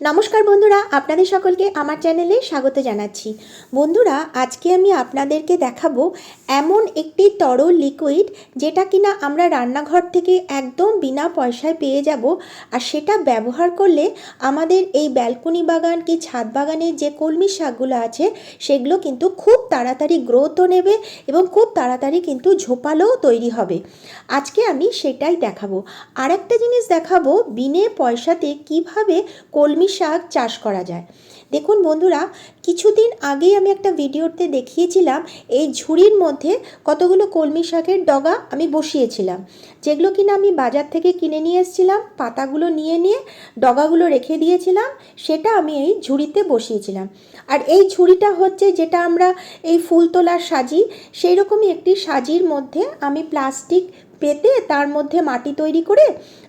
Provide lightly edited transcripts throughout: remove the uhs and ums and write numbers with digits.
নমস্কার বন্ধুরা, আপনাদের সকলকে আমার চ্যানেলে স্বাগত জানাচ্ছি। বন্ধুরা, আজকে আমি আপনাদেরকে দেখাবো এমন একটি তরল লিকুইড যেটা কিনা আমরা রান্নাঘর থেকে একদম বিনা পয়সায় পেয়ে যাব। আর সেটা ব্যবহার করলে আমাদের এই ব্যালকনি বাগান কি ছাদ বাগানের যে কলমি শাকগুলো আছে সেগুলো কিন্তু খুব তাড়াতাড়ি গ্রোথও নেবে এবং খুব তাড়াতাড়ি কিন্তু ঝোপালোও তৈরি হবে। আজকে আমি সেটাই দেখাবো। আর একটা জিনিস দেখাবো, বিনে পয়সাতে কিভাবে কলমি শাক চাষ করা যায়। দেখুন বন্ধুরা, কিছুদিন আগেই আমি একটা ভিডিওতে দেখিয়েছিলাম এই ঝুড়ির মধ্যে কতগুলো কলমি শাকের ডগা আমি বসিয়েছিলাম, যেগুলো কিনা আমি বাজার থেকে কিনে নিয়ে এসেছিলাম। পাতাগুলো নিয়ে নিয়ে ডগাগুলো রেখে দিয়েছিলাম, সেটা আমি এই ঝুড়িতে বসিয়েছিলাম। আর এই ঝুড়িটা হচ্ছে যেটা আমরা এই ফুল তোলার সাজি, সেই রকমই একটি সাজির মধ্যে আমি প্লাস্টিক পেতে তার মধ্যে মাটি তৈরি করে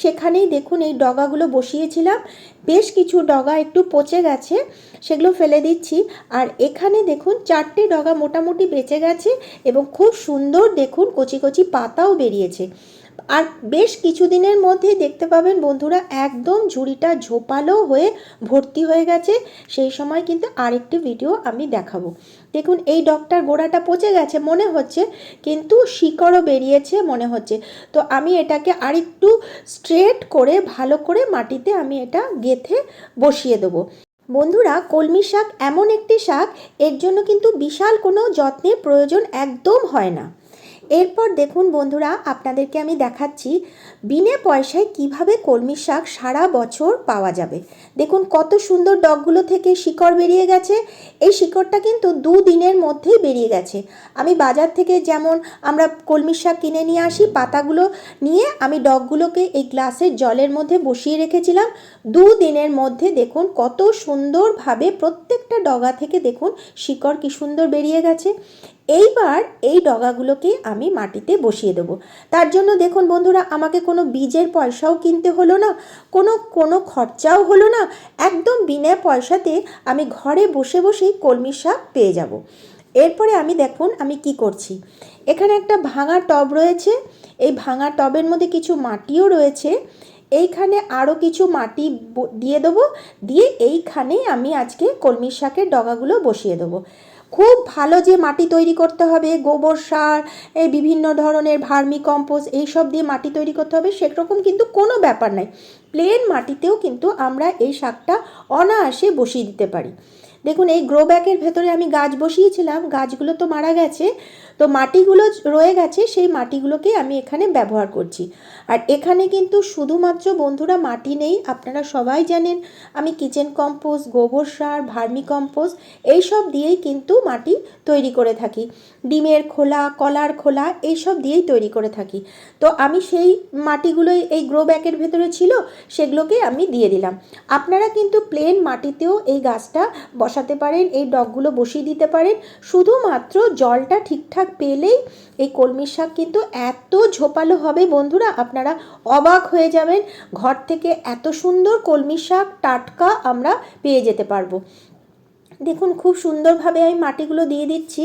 সেখানেই দেখুন এই ডগাগুলো বসিয়েছিলাম। বেশ কিছু ডগা একটু পচে গেছে, সেগুলো ফেলে দিচ্ছি। আর এখানে দেখুন 4টে ডগা মোটামুটি বেঁচে গেছে এবং খুব সুন্দর দেখুন কচি কচি পাতাও বেরিয়েছে। আর বেশ কিছুদিনের মধ্যে দেখতে পাবেন বন্ধুরা, একদম ঝুড়িটা ঝোপালো হয়ে ভর্তি হয়ে গেছে। সেই সময় কিন্তু আরেকটি ভিডিও আমি দেখাবো। দেখুন এই ডগটার গোড়াটা পচে গেছে মনে হচ্ছে, কিন্তু শিকড়ও বেরিয়েছে মনে হচ্ছে। তো আমি এটাকে আরেকটু স্ট্রেট করে ভালো করে মাটিতে আমি এটা গেঁথে বসিয়ে দেবো। বন্ধুরা, কলমি শাক এমন একটি শাক, এর জন্য কিন্তু বিশাল কোনো যত্নের প্রয়োজন একদম হয় না। এরপর দেখুন বন্ধুরা, আপনাদেরকে আমি দেখাচ্ছি বিনে পয়সায় কিভাবে কলমি শাক সারা বছর পাওয়া যাবে। দেখুন কত সুন্দর ডগগুলো থেকে শিকড় বেরিয়ে গেছে। এই শিকড়টা কিন্তু 2 দিনের মধ্যেই বেরিয়ে গেছে। আমি বাজার থেকে যেমন আমরা কলমি শাক কিনে নিয়ে আসি, পাতাগুলো নিয়ে আমি ডগগুলোকে এই গ্লাসের জলের মধ্যে বসিয়ে রেখেছিলাম। 2 দিনের মধ্যে দেখুন কত সুন্দরভাবে প্রত্যেকটা ডগা থেকে দেখুন শিকড় কি সুন্দর বেরিয়ে গেছে। এইবার এই ডগাগুলোকে আমি মাটিতে বসিয়ে দেবো। তার জন্য দেখুন বন্ধুরা, আমাকে কোনো বীজের পয়সাও কিনতে হলো না, কোনো খরচাও হলো না। একদম বিনা পয়সাতে আমি ঘরে বসে বসেই কলমি শাক পেয়ে যাব। এরপরে আমি দেখুন আমি কি করছি। এখানে একটা ভাঙা টব রয়েছে, এই ভাঙা টবের মধ্যে কিছু মাটিও রয়েছে। এইখানে আরও কিছু মাটি দিয়ে দেবো, দিয়ে এইখানেই আমি আজকে কলমি শাকের ডগাগুলো বসিয়ে দেবো। খুব ভালো যে মাটি তৈরি করতে হবে, গোবর সার, এই বিভিন্ন ধরনের ভার্মি কম্পোস্ট এইসব দিয়ে মাটি তৈরি করতে হবে সেরকম কিন্তু কোনো ব্যাপার নাই। প্লেন মাটিতেও কিন্তু আমরা এই শাকটা অনায়াসে বসিয়ে দিতে পারি। দেখুন এই গ্রো ব্যাগের ভেতরে আমি গাছ বসিয়েছিলাম, গাছগুলো তো মারা গেছে, তো মাটিগুলো রয়ে গেছে, সেই মাটিগুলোকে আমি এখানে ব্যবহার করছি। আর এখানে কিন্তু শুধুমাত্র বন্ধুরা মাটি নেই, আপনারা সবাই জানেন আমি কিচেন কম্পোস্ট, গোবর সার, ভার্মি কম্পোস্ট এইসব দিয়েই কিন্তু মাটি তৈরি করে থাকি। ডিমের খোলা, কলার খোলা এইসব দিয়েই তৈরি করে থাকি। তো আমি সেই মাটিগুলোই এই গ্রো ব্যাগের ভেতরে ছিল, সেগুলোকে আমি দিয়ে দিলাম। আপনারা কিন্তু প্লেন মাটিতেও এই গাছটা বসাতে পারেন, এই ডগগুলো বসিয়ে দিতে পারেন। শুধুমাত্র জলটা ঠিকঠাক পেলেই এই কলমি শাক কিন্তু এত ঝোপালো হবে বন্ধুরা, আপনারা অবাক হয়ে যাবেন। ঘর থেকে এত সুন্দর কলমি শাক টাটকা আমরা পেয়ে যেতে পারবো। দেখুন খুব সুন্দরভাবে আমি মাটিগুলো দিয়ে দিচ্ছি।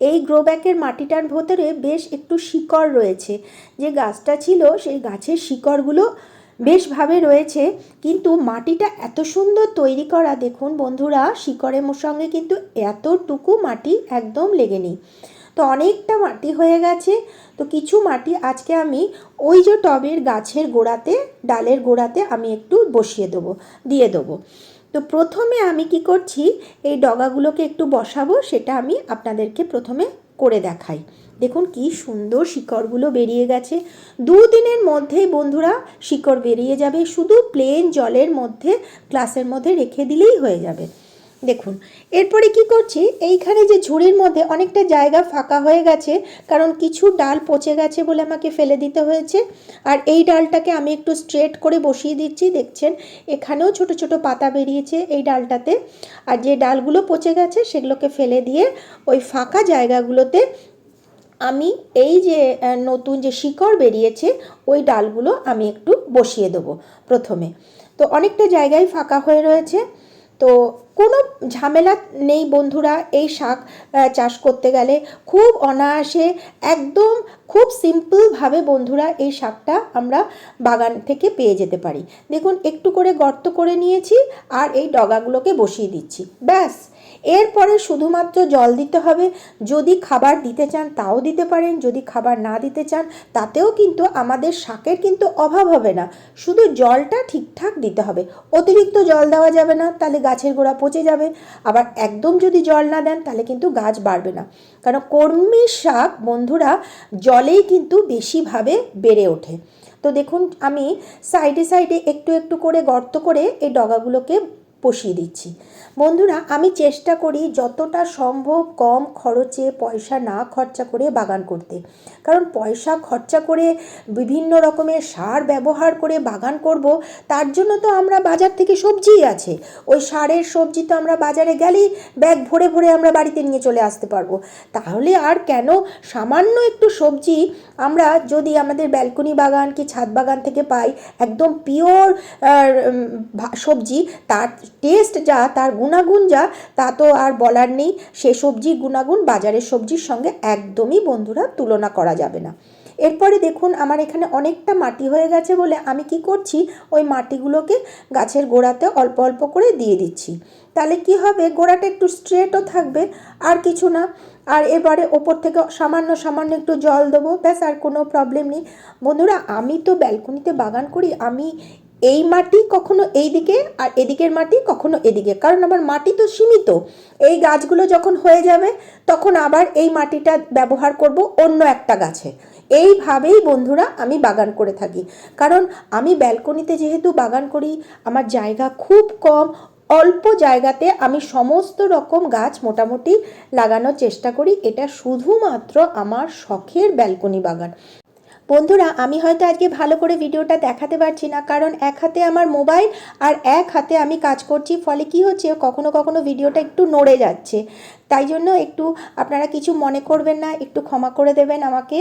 এই গ্রো ব্যাগের মাটিটার ভেতরে বেশ একটু শিকড় রয়েছে, যে গাছটা ছিল সেই গাছের শিকড়গুলো বেশভাবে রয়েছে। কিন্তু মাটিটা এত সুন্দর তৈরি করা, দেখুন বন্ধুরা শিকড়ের সঙ্গে কিন্তু এতটুকু মাটি একদম লেগে নেই। তো অনেকটা মাটি হয়ে গেছে। তো কিছু মাটি আজকে আমি ওই যে টবের গাছের গোড়াতে, ডালের গোড়াতে আমি একটু বসিয়ে দেবো, দিয়ে দেবো। তো প্রথমে আমি কি করছি, এই ডগাগুলোকে একটু বসাবো, সেটা আমি আপনাদেরকে প্রথমে করে দেখাই। দেখুন কি সুন্দর শিকড়গুলো বেরিয়ে গেছে। 2 দিনের মধ্যেই বন্ধুরা শিকড় বেরিয়ে যাবে, শুধু প্লেন জলের মধ্যে গ্লাসের মধ্যে রেখে দিলেই হয়ে যাবে। দেখুন এরপরে কি করছি, এইখানে যে ঝুড়ির মধ্যে অনেকটা জায়গা ফাঁকা হয়ে গেছে, কারণ কিছু ডাল পচে গেছে বলে আমাকে ফেলে দিতে হয়েছে। আর এই ডালটাকে আমি একটু স্ট্রেট করে বসিয়ে দিচ্ছি। দেখছেন এখানেও ছোট ছোট পাতা বেরিয়েছে এই ডালটাতে। আর যে ডালগুলো পচে গেছে সেগুলোকে ফেলে দিয়ে ওই ফাঁকা জায়গাগুলোতে আমি এই যে নতুন যে শিকড় বেরিয়েছে ওই ডালগুলো আমি একটু বসিয়ে দেবো প্রথমে। তো অনেকটা জায়গায় ফাঁকা হয়ে রয়েছে। তো তো কোনো ঝামেলা নেই বন্ধুরা এই শাক চাষ করতে গেলে। খুব অনায়াসে একদম খুব সিম্পলভাবে বন্ধুরা এই শাকটা আমরা বাগান থেকে পেয়ে যেতে পারি। দেখুন একটু করে গর্ত করে নিয়েছি আর এই ডগাগুলোকে বসিয়ে দিচ্ছি, ব্যাস। এরপরে শুধুমাত্র জল দিতে হবে। যদি খাবার দিতে চান তাও দিতে পারেন, যদি খাবার না দিতে চান তাতেও কিন্তু আমাদের শাকের কিন্তু অভাব হবে না। শুধু জলটা ঠিকঠাক দিতে হবে, অতিরিক্ত জল দেওয়া যাবে না, তাহলে গাছের গোড়া পচে যাবে। আবার একদম যদি জল না দেন তাহলে কিন্তু গাছ বাড়বে না, কারণ কলমি শাক বন্ধুরা জলেই কিন্তু বেশিভাবে বেড়ে ওঠে। তো দেখুন আমি সাইডে সাইডে একটু একটু করে গর্ত করে এই ডগাগুলোকে বসিয়ে দিচ্ছি। বন্ধুরা আমি চেষ্টা করি যতটা সম্ভব কম খরচে, পয়সা না খরচা করে বাগান করতে। কারণ পয়সা খরচা করে বিভিন্ন রকমের সার ব্যবহার করে বাগান করব, তার জন্য তো আমরা বাজার থেকে সবজিই আছে, ওই সারের সবজি তো আমরা বাজারে গেলেই ব্যাগ ভরে ভরে আমরা বাড়িতে নিয়ে চলে আসতে পারবো। তাহলে আর কেন সামান্য একটু সবজি আমরা যদি আমাদের ব্যালকনি বাগান কি ছাদ বাগান থেকে পাই, একদম পিওর সবজি, তার টেস্ট যা, তার গুণাগুণ যা, তা তো আর বলার নেই। সে সবজির গুণাগুণ বাজারের সবজির সঙ্গে একদমই বন্ধুরা তুলনা করা যাবে না। এরপরে দেখুন আমার এখানে অনেকটা মাটি হয়ে গেছে বলে আমি কি করছি, ওই মাটিগুলোকে গাছের গোড়াতে অল্প অল্প করে দিয়ে দিচ্ছি। তাহলে কি হবে, গোড়াটা একটু স্ট্রেটও থাকবে, আর কিছু না। আর এবারে ওপর থেকে সামান্য সামান্য একটু জল দেবো, ব্যাস, আর কোনো প্রবলেম নেই। বন্ধুরা আমি তো ব্যালকনিতে বাগান করি, আমি এই মাটি কখনো এই দিকে আর এদিকের মাটি কখনো এদিকে, কারণ আমার মাটি তো সীমিত। এই গাছগুলো যখন হয়ে যাবে তখন আবার এই মাটিটা ব্যবহার করব অন্য একটা গাছে। এইভাবেই বন্ধুরা আমি বাগান করে থাকি। কারণ আমি ব্যালকনিতে যেহেতু বাগান করি, আমার জায়গা খুব কম, অল্প জায়গাতে আমি সমস্ত রকম গাছ মোটামুটি লাগানোর চেষ্টা করি। এটা শুধুমাত্র আমার শখের ব্যালকনি বাগান। বন্ধুরা আমি হয়তো আজকে ভালো করে ভিডিওটা দেখাতে পারছি না, কারণ এক হাতে আমার মোবাইল আর এক হাতে আমি কাজ করছি, ফলে কি হচ্ছে কখনো কখনো ভিডিওটা একটু নড়ে যাচ্ছে। তাই জন্য একটু আপনারা কিছু মনে করবেন না, একটু ক্ষমা করে দেবেন আমাকে।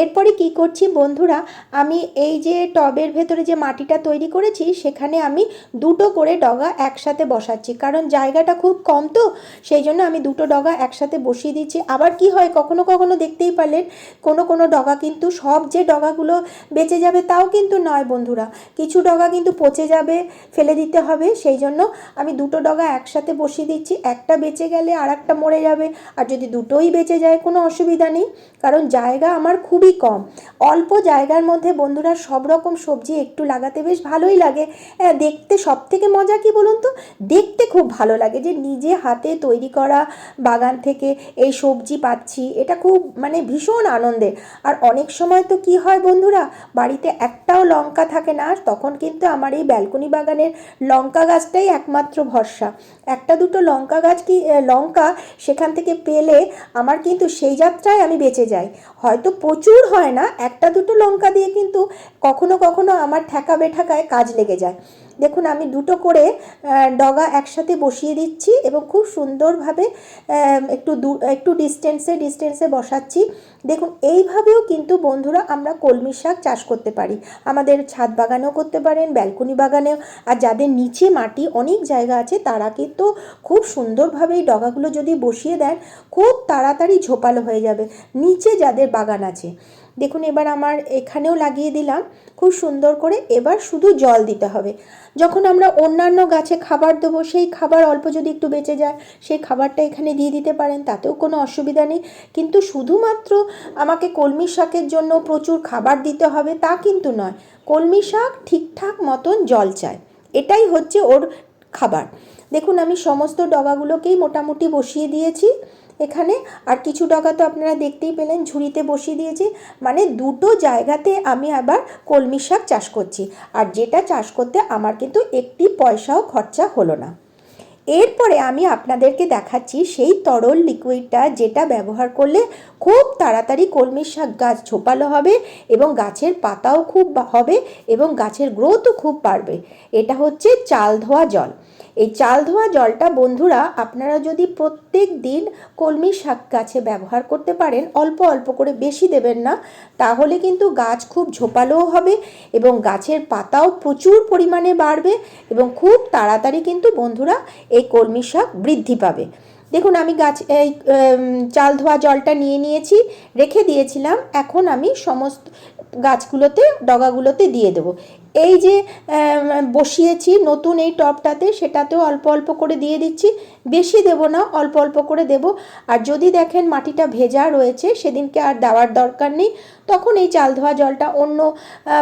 এরপরে কি করছি বন্ধুরা, আমি এই যে টবের ভেতরে যে মাটিটা তৈরি করেছি সেখানে আমি দুটো করে ডগা একসাথে বসাচ্ছি, কারণ জায়গাটা খুব কম, তো সেই জন্য আমি দুটো ডগা একসাথে বসিয়ে দিচ্ছি। আবার কি হয় কখনো কখনো দেখতেই পারলেন কোনো কোনো ডগা কিন্তু, সব যে ডগাগুলো বেঁচে যাবে তাও কিন্তু নয় বন্ধুরা, কিছু ডগা কিন্তু পচে যাবে, ফেলে দিতে হবে। সেই জন্য আমি দুটো ডগা একসাথে বসিয়ে দিচ্ছি, একটা বেঁচে গেলে আর একটা মরে যাবে, আর যদি দুটোই বেঁচে যায় কোনো অসুবিধা নেই, কারণ জায়গা আমার খুবই কম। অল্প জায়গার মধ্যে বন্ধুরা সব রকম সবজি একটু লাগাতে বেশ ভালোই লাগে। দেখতে সব থেকে মজা কি বলুন তো, দেখতে খুব ভালো লাগে যে নিজে হাতে তৈরি করা বাগান থেকে এই সবজি পাচ্ছি, এটা খুব মানে ভীষণ আনন্দের। আর অনেক সময় তো কি হয় বন্ধুরা, বাড়িতে একটাও লঙ্কা থাকে না, তখন কিন্তু আমার এই ব্যালকনি বাগানের লঙ্কা গাছটাই একমাত্র ভরসা। একটা দুটো লঙ্কা গাছ কি লঙ্কা সেখান থেকে পেলে আমার কিন্তু সেই যাত্রায় আমি বেঁচে যাই। হয়তো প্রচুর হয় না, একটা দুটো লঙ্কা দিয়ে কিন্তু কখনো কখনো আমার ঠেকা বেঠাকায় কাজ লেগে যায়। দেখুন আমি দুটো করে ডগা একসাথে বসিয়ে দিচ্ছি এবং খুব সুন্দরভাবে একটু ডিস্টেন্সে বসাচ্ছি। দেখুন এইভাবেও কিন্তু বন্ধুরা আমরা কলমি শাক চাষ করতে পারি, আমাদের ছাদ বাগানেও করতে পারেন, ব্যালকনি বাগানেও। আর যাদের নিচে মাটি অনেক জায়গা আছে তারা কিন্তু খুব সুন্দরভাবে এই ডগাগুলো যদি বসিয়ে দেন খুব তাড়াতাড়ি ঝোপালো হয়ে যাবে, নিচে যাদের বাগান আছে। দেখুন এবার আমার এখানেও লাগিয়ে দিলাম খুব সুন্দর করে। এবার শুধু জল দিতে হবে। যখন আমরা অন্যান্য গাছে খাবার দেবো, সেই খাবার অল্প যদি একটু বেঁচে যায় সেই খাবারটা এখানে দিয়ে দিতে পারেন, তাতেও কোনো অসুবিধা নেই। কিন্তু শুধুমাত্র আমাকে কলমি শাকের জন্য প্রচুর খাবার দিতে হবে তা কিন্তু নয়, কলমি শাক ঠিকঠাক মতন জল চায়, এটাই হচ্ছে ওর খাবার। দেখুন আমি সমস্ত ডগাগুলোকেই মোটামুটি বসিয়ে দিয়েছি এখানে, আর কিছু ডগা তো আপনারা দেখতেই পেলেন ঝুড়িতে বসিয়ে দিয়েছি। মানে দুটো জায়গাতে আমি আবার কলমি শাক চাষ করছি, আর যেটা চাষ করতে আমার কিন্তু একটি পয়সাও খরচা হলো না। এরপরে আমি আপনাদেরকে দেখাচ্ছি সেই তরল লিকুইডটা যেটা ব্যবহার করলে খুব তাড়াতাড়ি কলমি শাক গাছ ঝোপালো হবে এবং গাছের পাতাও খুব হবে এবং গাছের গ্রোথও খুব বাড়বে। এটা হচ্ছে চাল ধোয়া জল। এই চাল ধোয়া জলটা বন্ধুরা আপনারা যদি প্রত্যেক দিন কলমি শাক গাছে ব্যবহার করতে পারেন, অল্প অল্প করে, বেশি দেবেন না, তাহলে কিন্তু গাছ খুব ঝোপালোও হবে এবং গাছের পাতাও প্রচুর পরিমাণে বাড়বে এবং খুব তাড়াতাড়ি কিন্তু বন্ধুরা এই কলমি শাক বৃদ্ধি পাবে। দেখুন আমি এই চাল ধোয়া জলটা নিয়ে নিয়েছি, রেখে দিয়েছিলাম। এখন আমি সমস্ত গাছগুলোতে, ডগাগুলোতে দিয়ে দেবো। এই যে বসিয়েছি নতুন এই টবটাতে, সেটাতেও অল্প অল্প করে দিয়ে দিচ্ছি, বেশি দেব না, অল্প অল্প করে দেব। আর যদি দেখেন মাটিটা ভেজা রয়েছে, সেদিনকে আর দেওয়ার দরকার নেই, তখন এই চাল ধোয়া জলটা অন্য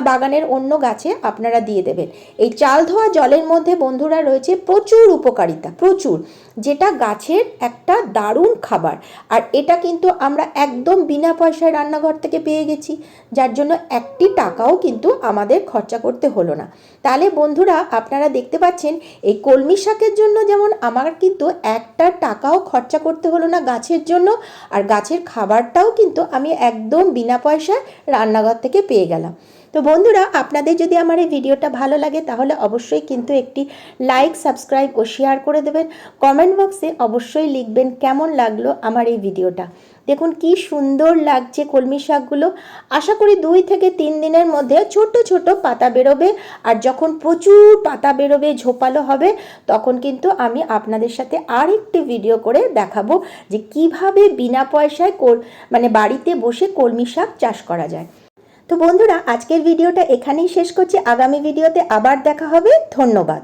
বাগানের অন্য গাছে আপনারা দিয়ে দেবেন। এই চাল ধোয়া জলের মধ্যে বন্ধুরা রয়েছে প্রচুর উপকারিতা, প্রচুর, যেটা গাছের একটা দারুণ খাবার। আর এটা কিন্তু আমরা একদম বিনা পয়সায় রান্নাঘর থেকে পেয়ে গেছি, যার জন্য একটি টাকাও কিন্তু আমাদের খরচা করতে হলো না। তাহলে বন্ধুরা আপনারা দেখতে পাচ্ছেন এই কলমি শাকের জন্য যেমন আমার কিন্তু একটা টাকাও খরচা করতে হলো না গাছের জন্য, আর গাছের খাবারটাও কিন্তু আমি একদম বিনা পয়সায় রান্নাঘর থেকে পেয়ে গেলাম। তো বন্ধুরা আপনাদের যদি আমার এই ভিডিওটা ভালো লাগে তাহলে অবশ্যই কিন্তু একটি লাইক, সাবস্ক্রাইব ও শেয়ার করে দেবেন। কমেন্ট বক্সে অবশ্যই লিখবেন কেমন লাগলো আমার এই ভিডিওটা। দেখুন কি সুন্দর লাগছে কলমি শাকগুলো। আশা করি 2 থেকে 3 দিনের মধ্যে ছোট ছোট পাতা বেরোবে, আর যখন প্রচুর পাতা বেরোবে, ঝোপালো হবে, তখন কিন্তু আমি আপনাদের সাথে আরেকটি ভিডিও করে দেখাবো যে কিভাবে বিনা পয়সায় বাড়িতে বসে কলমি শাক চাষ করা যায়। তো বন্ধুরা আজকের ভিডিওটা এখানেই শেষ করছি, আগামী ভিডিওতে আবার দেখা হবে। ধন্যবাদ।